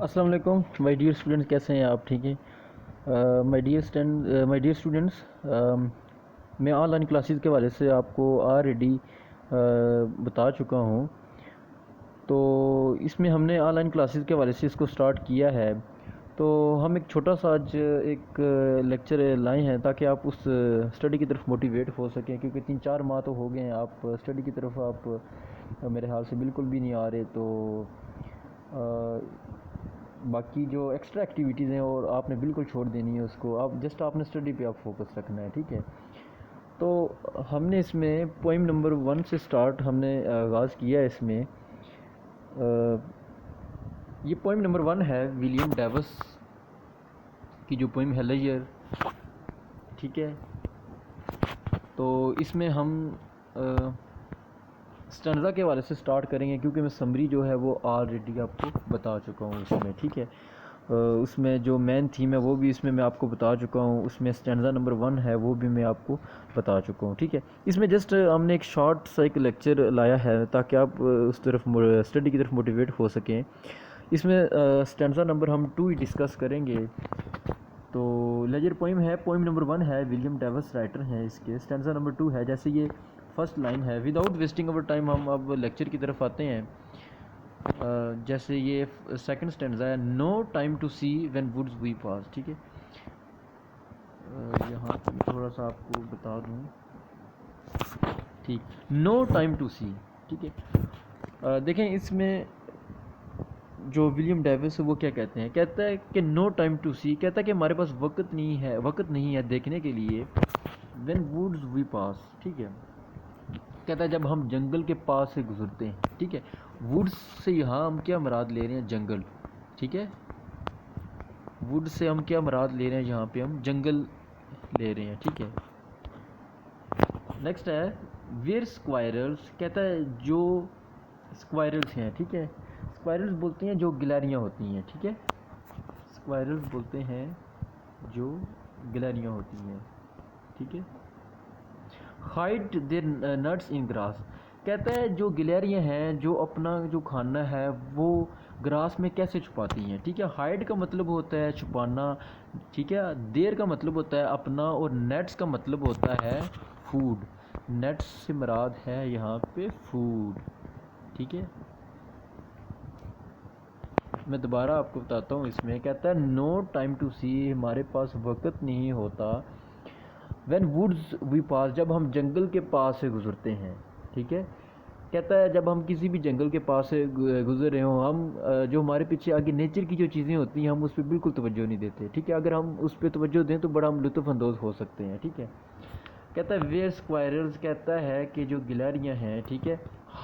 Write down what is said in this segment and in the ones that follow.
السلام علیکم my dear students, کیسے ہیں آپ؟ ٹھیک ہیں؟ مائی ڈیئر اسٹوڈنٹس، میں آن لائن کلاسز کے حوالے سے آپ کو آلریڈی بتا چکا ہوں. تو اس میں ہم نے آن لائن کلاسز کے حوالے سے اس کو سٹارٹ کیا ہے. تو ہم ایک چھوٹا سا آج ایک لیکچر لائے ہیں تاکہ آپ اس اسٹڈی کی طرف موٹیویٹ ہو سکیں، کیونکہ 3-4 ماہ تو ہو گئے ہیں آپ اسٹڈی کی طرف آپ میرے حال سے بالکل بھی نہیں آ رہے. تو باقی جو ایکسٹرا ایکٹیویٹیز ہیں اور آپ نے بالکل چھوڑ دینی ہے اس کو. آپ نے اسٹڈی پہ آپ فوکس رکھنا ہے، ٹھیک ہے؟ تو ہم نے اس میں پوئم نمبر 1 سے سٹارٹ ہم نے آغاز کیا ہے. اس میں یہ پوئم نمبر 1 ہے ولیم ڈیوس کی جو پوئم ہے لیجر، ٹھیک ہے؟ تو اس میں ہم اسٹینزا کے حوالے سے سٹارٹ کریں گے، کیونکہ میں سمری جو ہے وہ آلریڈی آپ کو بتا چکا ہوں اس میں، ٹھیک ہے؟ اس میں جو مین تھیم ہے وہ بھی اس میں آپ کو بتا چکا ہوں. اس میں اسٹینزا نمبر 1 ہے وہ بھی میں آپ کو بتا چکا ہوں، ٹھیک ہے؟ اس میں جسٹ ہم نے ایک شارٹ سا ایک لیکچر لایا ہے تاکہ آپ اس طرف اسٹڈی کی طرف موٹیویٹ ہو سکیں. اس میں اسٹینزا نمبر ہم 2 ہی ڈسکس کریں گے. تو لیجر پوئم ہے، پوئم نمبر 1 ہے، ولیم ڈیوس رائٹر ہیں اس کے. اسٹینزا نمبر 2 ہے، جیسے یہ فرسٹ لائن ہے، وداؤٹ ویسٹنگ اوور ٹائم ہم اب لیکچر کی طرف آتے ہیں. جیسے یہ سیکنڈ اسٹینزا ہے، no time to see when woods we pass, ٹھیک ہے؟ یہاں پہ تھوڑا سا آپ کو بتا دوں، ٹھیک، نو ٹائم ٹو سی، ٹھیک ہے؟ دیکھیں اس میں جو ولیم ڈیوس ہے وہ کیا کہتے ہیں، کہتا ہے کہ نو ٹائم ٹو سی، کہتا ہے کہ ہمارے پاس وقت نہیں ہے دیکھنے کے لیے. وین ووڈز وی پاس، ٹھیک ہے؟ کہتا ہے جب ہم جنگل کے پاس سے گزرتے ہیں، ٹھیک ہے؟ ووڈز سے یہاں ہم کیا مراد لے رہے ہیں؟ جنگل، ٹھیک ہے؟ ووڈ سے ہم کیا مراد لے رہے ہیں؟ یہاں پہ ہم جنگل لے رہے ہیں، ٹھیک ہے؟ نیکسٹ ہے ویئر اسکوائرلس، کہتا ہے جو اسکوائرلس ہیں، ٹھیک ہے؟ اسکوائرلس بولتے ہیں جو گلہریاں ہوتی ہیں، ٹھیک ہے؟ اسکوائرلس بولتے ہیں جو گلہریاں ہوتی ہیں، ٹھیک ہے؟ ہائڈ دیر نٹس ان گراس، کہتا ہے جو گلہریاں ہیں جو اپنا جو کھانا ہے وہ گراس میں کیسے چھپاتی ہیں، ٹھیک ہے؟ ہائڈ کا مطلب ہوتا ہے چھپانا، ٹھیک ہے؟ دیر کا مطلب ہوتا ہے اپنا، اور نیٹس کا مطلب ہوتا ہے فوڈ. نیٹس سے مراد ہے یہاں پہ فوڈ، ٹھیک ہے؟ میں دوبارہ آپ کو بتاتا ہوں. اس میں کہتا ہے نو ٹائم ٹو سی، ہمارے پاس وقت نہیں ہوتا. وین ووڈز وی پاس، جب ہم جنگل کے پاس سے گزرتے ہیں، ٹھیک ہے؟ کہتا ہے جب ہم کسی بھی جنگل کے پاس سے گزر رہے ہوں، ہم جو ہمارے پیچھے آگے نیچر کی جو چیزیں ہوتی ہیں ہم اس پہ بالکل توجہ نہیں دیتے، ٹھیک ہے؟ اگر ہم اس پہ توجہ دیں تو بڑا ہم لطف اندوز ہو سکتے ہیں، ٹھیک ہے؟ کہتا ہے ویئر اسکوائرلز، کہتا ہے کہ جو گلہریاں ہیں، ٹھیک ہے،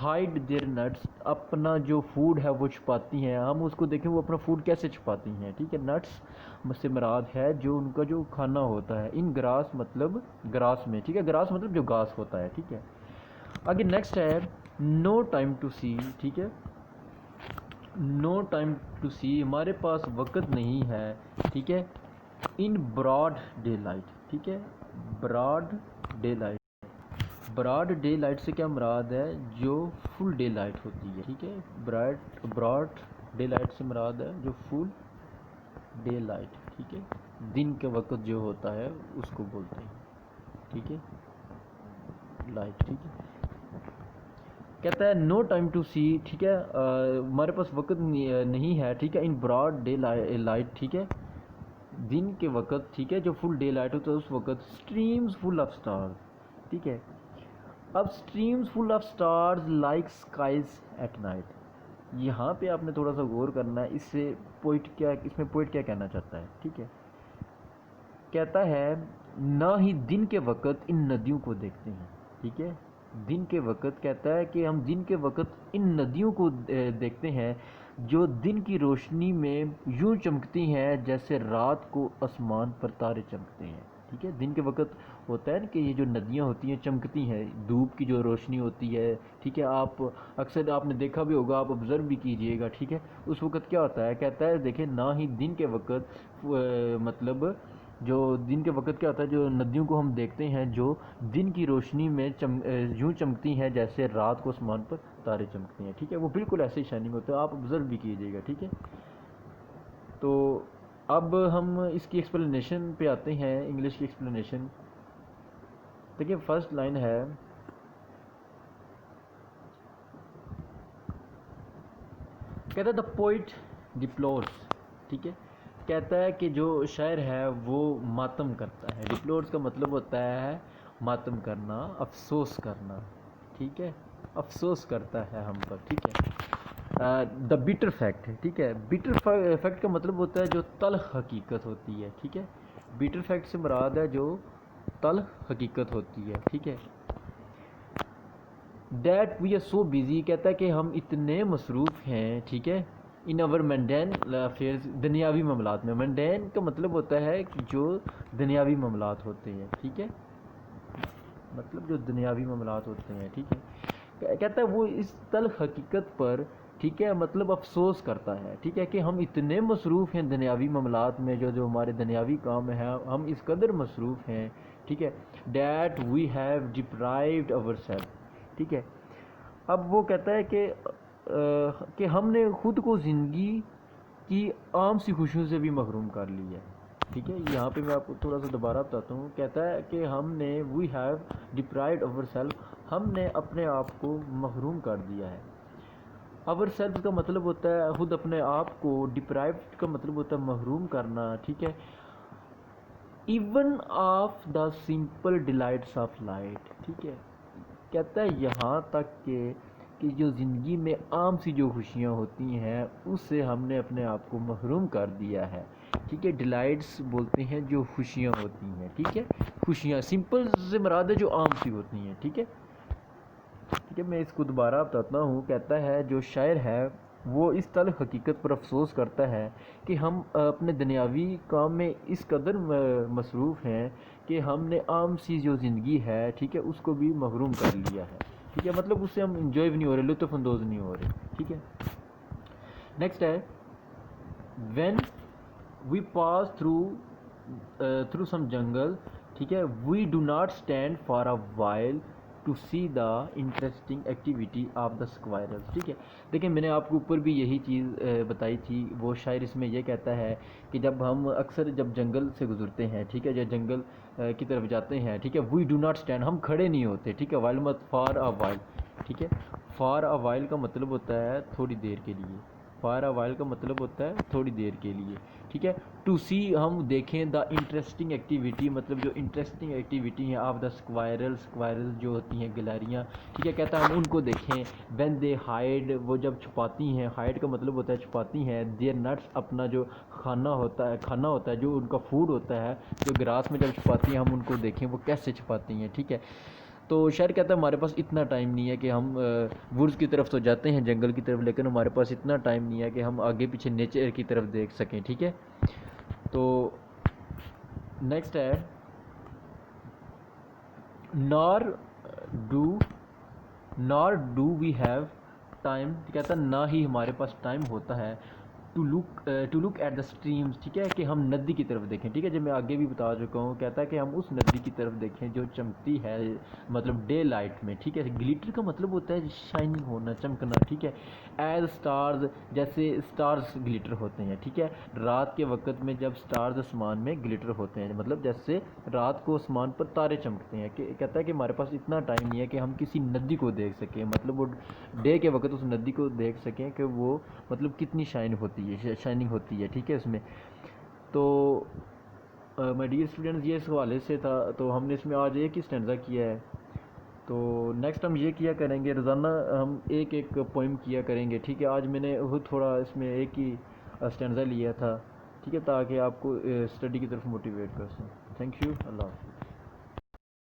ہائڈ دیر نٹس، اپنا جو فوڈ ہے وہ چھپاتی ہیں. ہم اس کو دیکھیں وہ اپنا فوڈ کیسے چھپاتی ہیں، ٹھیک ہے؟ نٹس سے مراد ہے جو ان کا جو کھانا ہوتا ہے. ان گراس مطلب گراس میں، ٹھیک ہے؟ گراس مطلب جو گھاس ہوتا ہے، ٹھیک ہے؟ آگے نیکسٹ ہے نو ٹائم ٹو سی، ٹھیک ہے؟ نو ٹائم ٹو سی، ہمارے پاس وقت نہیں ہے، ٹھیک ہے؟ ان براڈ ڈے لائٹ، ٹھیک ہے؟ Broad daylight, broad daylight سے کیا مراد ہے؟ جو فل ڈے لائٹ ہوتی ہے، ٹھیک ہے؟ براڈ ڈے لائٹ سے مراد ہے جو فل ڈے لائٹ، ٹھیک ہے؟ دن کے وقت جو ہوتا ہے اس کو بولتے ہیں، ٹھیک ہے؟ لائٹ، ٹھیک ہے؟ کہتا ہے نو ٹائم ٹو سی، ٹھیک ہے؟ ہمارے پاس وقت نہیں ہے، ٹھیک ہے؟ ان براڈ ڈے لائٹ، ٹھیک ہے؟ دن کے وقت، ٹھیک ہے؟ جو فل ڈے لائٹ ہوتا ہے اس وقت اسٹریمز فل آف اسٹارز، ٹھیک ہے؟ اب streams full of stars like skies at night, یہاں پہ آپ نے تھوڑا سا غور کرنا ہے. اس میں پوئٹ کیا کہنا چاہتا ہے، ٹھیک ہے؟ کہتا ہے نہ ہی دن کے وقت ان ندیوں کو دیکھتے ہیں، ٹھیک ہے؟ دن کے وقت، کہتا ہے کہ ہم دن کے وقت ان ندیوں کو دیکھتے ہیں جو دن کی روشنی میں یوں چمکتی ہیں جیسے رات کو آسمان پر تارے چمکتے ہیں، ٹھیک ہے؟ دن کے وقت ہوتا ہے نا کہ یہ جو ندیاں ہوتی ہیں چمکتی ہیں، دھوپ کی جو روشنی ہوتی ہے، ٹھیک ہے؟ آپ اکثر آپ نے دیکھا بھی ہوگا، آپ آبزرو بھی کیجئے گا، ٹھیک ہے؟ اس وقت کیا ہوتا ہے؟ کہتا ہے دیکھیں نہ ہی دن کے وقت مطلب جو دن کے وقت کیا ہوتا ہے، جو ندیوں کو ہم دیکھتے ہیں جو دن کی روشنی میں یوں چمکتی ہیں جیسے رات کو آسمان پر تارے چمکتے ہیں، ٹھیک ہے؟ وہ بالکل ایسے ہی شائننگ ہوتا ہے، آپ آبزرو بھی کیجئے گا، ٹھیک ہے؟ تو اب ہم اس کی ایکسپلینیشن پہ آتے ہیں، انگلش کی ایکسپلینیشن. دیکھیں فرسٹ لائن ہے، کہتا ہے دا پوئٹ ڈپلورس. ٹھیک ہے، کہتا ہے کہ جو شاعر ہے وہ ماتم کرتا ہے. ڈپلورس کا مطلب ہوتا ہے ماتم کرنا، افسوس کرنا. ٹھیک ہے، افسوس کرتا ہے ہم پر. ٹھیک ہے، دا بیٹر فیکٹ. ٹھیک ہے، بیٹر فیکٹ کا مطلب ہوتا ہے جو تلخ حقیقت ہوتی ہے. ٹھیک ہے، بیٹر فیکٹ سے مراد ہے جو تلخ حقیقت ہوتی ہے. ٹھیک ہے، that we are so busy. کہتا ہے کہ ہم اتنے مصروف ہیں. ٹھیک ہے، ان اوور مینڈین افیئرز، دنیاوی معاملات میں. مینڈین کا مطلب ہوتا ہے کہ جو دنیاوی معاملات ہوتے ہیں. ٹھیک ہے، مطلب جو دنیاوی معاملات ہوتے ہیں. ٹھیک ہے، کہتا ہے وہ اس تلخ حقیقت پر، ٹھیک ہے، مطلب افسوس کرتا ہے. ٹھیک ہے، کہ ہم اتنے مصروف ہیں دنیاوی معاملات میں، جو ہمارے دنیاوی کام ہیں ہم اس قدر مصروف ہیں. ٹھیک ہے، that we have deprived ourself. ٹھیک ہے، اب وہ کہتا ہے کہ ہم نے خود کو زندگی کی عام سی خوشیوں سے بھی محروم کر لیا ہے. ٹھیک ہے، یہاں پہ میں آپ کو تھوڑا سا دوبارہ بتاتا ہوں. کہتا ہے کہ ہم نے we have deprived ourself, ہم نے اپنے آپ کو محروم کر دیا ہے. اوور سیلف کا مطلب ہوتا ہے خود اپنے آپ کو، ڈپرائیوڈ کا مطلب ہوتا ہے محروم کرنا. ٹھیک ہے، even of the simple delights of light. ٹھیک ہے، کہتا ہے یہاں تک کہ جو زندگی میں عام سی جو خوشیاں ہوتی ہیں اس سے ہم نے اپنے آپ کو محروم کر دیا ہے. ٹھیک ہے، ڈیلائٹس بولتے ہیں جو خوشیاں ہوتی ہیں. ٹھیک ہے، خوشیاں سمپل سے مراد ہے جو عام سی ہوتی ہیں. ٹھیک ہے، ٹھیک ہے، میں اس کو دوبارہ بتاتا ہوں. کہتا ہے جو شاعر ہے وہ اس تلخ حقیقت پر افسوس کرتا ہے کہ ہم اپنے دنیاوی کام میں اس قدر مصروف ہیں کہ ہم نے عام سی جو زندگی ہے، ٹھیک ہے، اس کو بھی محروم کر لیا ہے. ٹھیک ہے، مطلب اس سے ہم انجوائے بھی نہیں ہو رہے، لطف اندوز نہیں ہو رہے. ٹھیک ہے، نیکسٹ ہے when we pass through some jungle. ٹھیک ہے، we do not stand for a while to see the interesting activity of the squirrel. ٹھیک ہے، دیکھیں میں نے آپ کو اوپر بھی یہی چیز بتائی تھی. وہ شاعر اس میں یہ کہتا ہے کہ جب ہم اکثر جب جنگل سے گزرتے ہیں، ٹھیک ہے، یا جنگل کی طرف جاتے ہیں، ٹھیک ہے، وی ڈو ناٹ اسٹینڈ، ہم کھڑے نہیں ہوتے. ٹھیک ہے، وائل مت فار اے وائل. ٹھیک ہے، فار اے وائل کا مطلب ہوتا ہے تھوڑی دیر کے لیے. فار اے وائل کا مطلب ہوتا ہے تھوڑی دیر کے لیے. ٹھیک ہے، ٹو سی ہم دیکھیں دا انٹرسٹنگ ایکٹیویٹی، مطلب جو انٹرسٹنگ ایکٹیویٹی ہیں آف دا اسکوائرل جو ہوتی ہیں گلہریاں. ٹھیک ہے، کہتا ہے ہم ان کو دیکھیں. وین دے ہائڈ، وہ جب چھپاتی ہیں. ہائڈ کا مطلب ہوتا ہے چھپاتی ہیں. دیئر نٹس، اپنا جو کھانا ہوتا ہے جو ان کا فوڈ ہوتا ہے، جو گراس میں جب چھپاتی ہیں ہم ان کو دیکھیں وہ کیسے چھپاتی ہیں. ٹھیک ہے، تو شاعر کہتا ہے ہمارے پاس اتنا ٹائم نہیں ہے کہ ہم ووڈز کی طرف تو جاتے ہیں جنگل کی طرف، لیکن ہمارے پاس اتنا ٹائم نہیں ہے کہ ہم آگے پیچھے نیچر کی طرف دیکھ سکیں. ٹھیک ہے، تو نیکسٹ ہے نار ڈو وی ہیو ٹائم. کہتا ہے نہ ہی ہمارے پاس ٹائم ہوتا ہے to look at the streams. ٹھیک ہے، کہ ہم ندی کی طرف دیکھیں. ٹھیک ہے، جب میں آگے بھی بتا چکا ہوں. کہتا ہے کہ ہم اس ندی کی طرف دیکھیں جو چمکتی ہے مطلب ڈے لائٹ میں. ٹھیک ہے، گلیٹر کا مطلب ہوتا ہے شائننگ ہونا، چمکنا. ٹھیک ہے، ایز اسٹارز، جیسے اسٹارز گلیٹر ہوتے ہیں. ٹھیک ہے، رات کے وقت میں جب اسٹارز آسمان میں گلیٹر ہوتے ہیں، مطلب جیسے رات کو آسمان پر تارے چمکتے ہیں. کہ کہتا ہے کہ ہمارے پاس اتنا ٹائم نہیں ہے کہ ہم کسی ندی کو دیکھ سکیں، مطلب وہ ڈے کے وقت اس ندی کو دیکھ سکیں کہ وہ مطلب کتنی شائننگ ہوتی ہے. ٹھیک ہے، اس میں تو مائی ڈیئر اسٹوڈنٹس یہ اس حوالے سے تھا. تو ہم نے اس میں آج ایک ہی اسٹینزا کیا ہے. تو نیکسٹ ہم یہ کیا کریں گے، روزانہ ہم ایک پوئم کیا کریں گے. ٹھیک ہے، آج میں نے خود تھوڑا اس میں ایک ہی اسٹینزا لیا تھا. ٹھیک ہے، تاکہ آپ کو اسٹڈی کی طرف موٹیویٹ کر سکیں. تھینک یو، اللہ حافظ.